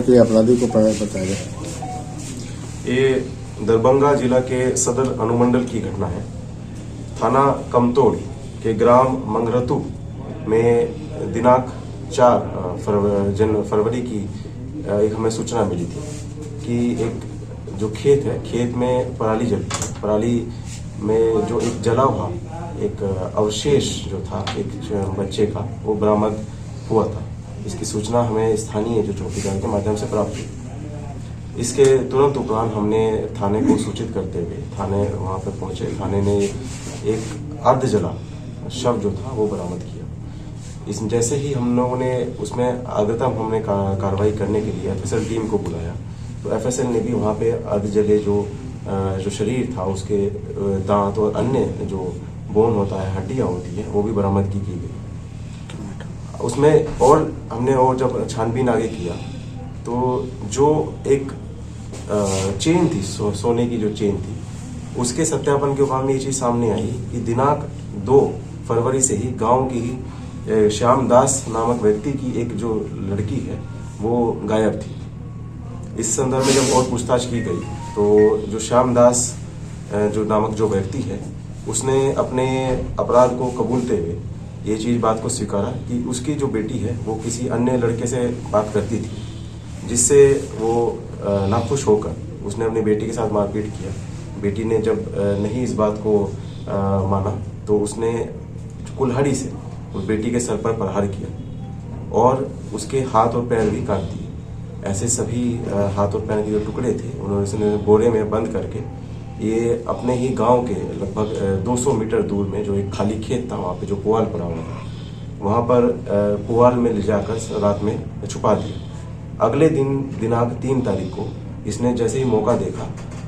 के अपराधी को बताया जाए। ये दरभंगा जिला के सदर अनुमंडल की घटना है। थाना कमतोड़ के ग्राम मंगरतु में दिनांक 4 फरवरी की एक हमें सूचना मिली थी कि एक जो खेत है, खेत में पराली जलती है। पराली में जो एक जला हुआ एक अवशेष जो था एक बच्चे का, वो बरामद हुआ था। इसकी सूचना हमें स्थानीय जो चौकीदार के माध्यम से प्राप्त हुई। इसके तुरंत उपरांत हमने थाने को सूचित करते हुए थाने वहां पर पहुंचे। थाने ने एक अर्ध जला शव जो था वो बरामद किया। इस जैसे ही हम लोगों ने उसमें अग्रिम हमने कार्रवाई करने के लिए एफएसएल टीम को बुलाया, तो एफएसएल ने भी वहां पे अर्ध जले जो शरीर था, उसके दांत और अन्य जो बोन होता है, हड्डियां होती है, वो भी बरामद की गई। उसमें और हमने और जब छानबीन आगे किया तो जो एक चेन थी, सोने की जो चेन थी, उसके सत्यापन के उपरांत में ये चीज सामने आई कि दिनांक 2 फरवरी से ही गांव की ही श्याम दास नामक व्यक्ति की एक जो लड़की है वो गायब थी। इस संदर्भ में जब और पूछताछ की गई तो जो श्याम दास जो नामक जो व्यक्ति है, उसने अपने अपराध को कबूलते हुए ये चीज बात को स्वीकारा कि उसकी जो बेटी है वो किसी अन्य लड़के से बात करती थी, जिससे वो नाखुश होकर उसने अपनी बेटी के साथ मारपीट किया। बेटी ने जब नहीं इस बात को माना तो उसने कुल्हाड़ी से उस बेटी के सर पर प्रहार किया और उसके हाथ और पैर भी काट दिए। ऐसे सभी हाथ और पैर के जो टुकड़े थे उन्होंने बोरे में बंद करके ये अपने ही गांव के लगभग 200 मीटर दूर में जो एक खाली खेत था, वहाँ पे जो पुआल पड़ा हुआ था, वहाँ पर पुआल में ले जाकर रात में छुपा दिया। अगले दिन दिनांक 3 तारीख को इसने जैसे ही मौका देखा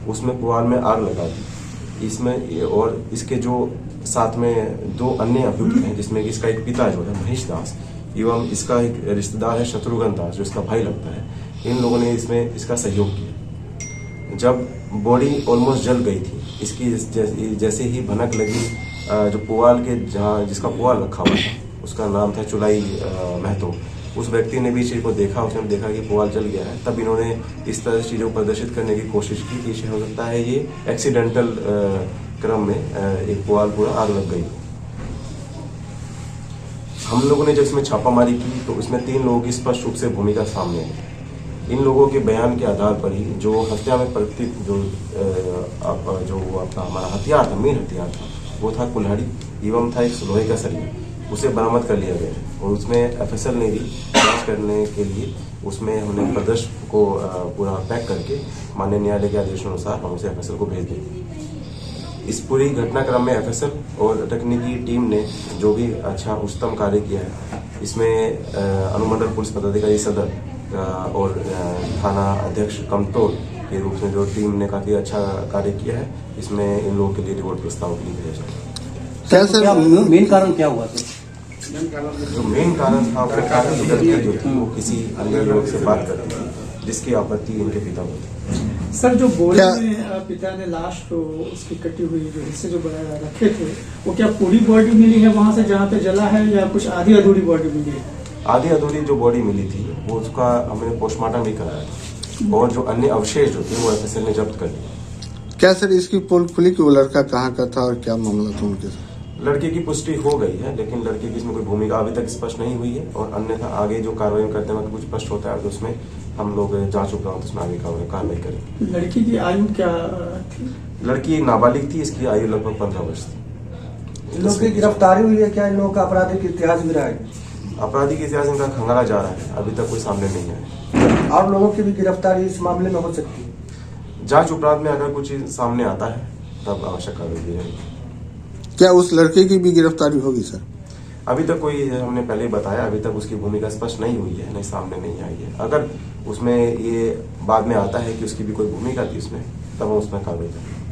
उसमें पुआल में आग लगा दी। इसमें और इसके जो साथ में 2 अन्य अभियुक्त हैं, जिसमें कि इसका एक पिता जो है महेश दास एवं इसका एक रिश्तेदार है शत्रुघ्न दास, जो इसका भाई लगता है। इन लोगों ने इसमें इसका सहयोग किया। जब बॉडी ऑलमोस्ट जल गई थी, इसकी जैसे ही भनक लगी, जो पुआल के जहाँ जिसका पुआल रखा हुआ था उसका नाम था चुलाई महतो, उस व्यक्ति ने भी चीज को देखा। उसने देखा कि पुआल जल गया है, तब इन्होंने इस तरह से चीजों को प्रदर्शित करने की कोशिश की कि हो सकता है ये एक्सीडेंटल क्रम में एक पुआल पूरा आग लग गई। हम लोगों ने जब इसमें छापामारी की तो इसमें 3 लोगों की स्पष्ट रूप से भूमिका सामने आई। इन लोगों के बयान के आधार पर ही जो हत्या में प्रतीत जो अपना हमारा हथियार था, मेन हथियार था, वो था कुल्हाड़ी एवं था एक लोहे का सरिया, उसे बरामद कर लिया गया है। और उसमें एफएसएल ने भी जांच करने के लिए उसमें हमने प्रदर्शन को पूरा पैक करके माननीय न्यायालय के आदेशानुसार हम उसे एफएसएल को भेज देंगे। इस पूरी घटनाक्रम में एफएसएल और तकनीकी टीम ने जो भी अच्छा उच्चतम कार्य किया है, इसमें अनुमंडल पुलिस पदाधिकारी सदर और थाना अध्यक्ष कमतोड़ के रूप में जो टीम ने काफी अच्छा कार्य किया है, इसमें इन लोगों के लिए रिवॉर्ड प्रस्ताव के लिए भेजा जाए। मेन कारण क्या हुआ था? जो मेन कारण था वो जो थी वो किसी अन्य लोग से बात करती थी, जिसकी आपत्ति इनके पिता को थी। सर, जो बोरे में पिता ने लाश को उसकी कटी हुई जो हिस्से जो बनाए रखे थे, वो क्या पूरी बॉडी मिली है वहां से जहाँ पे जला है, या कुछ आधी अधूरी बॉडी मिली है? आधी अधूरी जो बॉडी मिली थी वो उसका हमने पोस्टमार्टम भी कराया था, और जो अन्य अवशेष जो थे वो एफएसएल ने जब्त कर लिए। क्या सर इसकी पोल खुली कि वो लड़का कहाँ का था और क्या मामला था उनके साथ? लड़के की पुष्टि हो गई है, लेकिन लड़के की इसमें कोई भूमिका अभी तक स्पष्ट नहीं हुई है, और अन्यथा आगे जो कार्रवाई करते हैं कुछ स्पष्ट होता है तो उसमें हम लोग जांच उपरांत उसमें आगे कार्रवाई करेंगे। लड़की की आयु क्या थी? लड़की एक नाबालिग थी, इसकी आयु लगभग 15 वर्ष थी। इन लोगों की गिरफ्तारी हुई है? क्या इन लोगों का आपराधिक इतिहास भी रहा है? आपराधिक इतिहास इनका खंगाला जा रहा है, अभी तक कोई सामने नहीं आया। और लोगों की भी गिरफ्तारी इस मामले में हो सकती है? जांच उपरांत में अगर कुछ सामने आता है तब आवश्यक कार्रवाई की जाएगी। क्या उस लड़के की भी गिरफ्तारी होगी सर? अभी तक कोई, हमने पहले ही बताया, अभी तक उसकी भूमिका स्पष्ट नहीं हुई है, नहीं सामने नहीं आई है। अगर उसमें ये बाद में आता है कि उसकी भी कोई भूमिका थी उसमें, तब हम उसमें कार्रवाई करेंगे।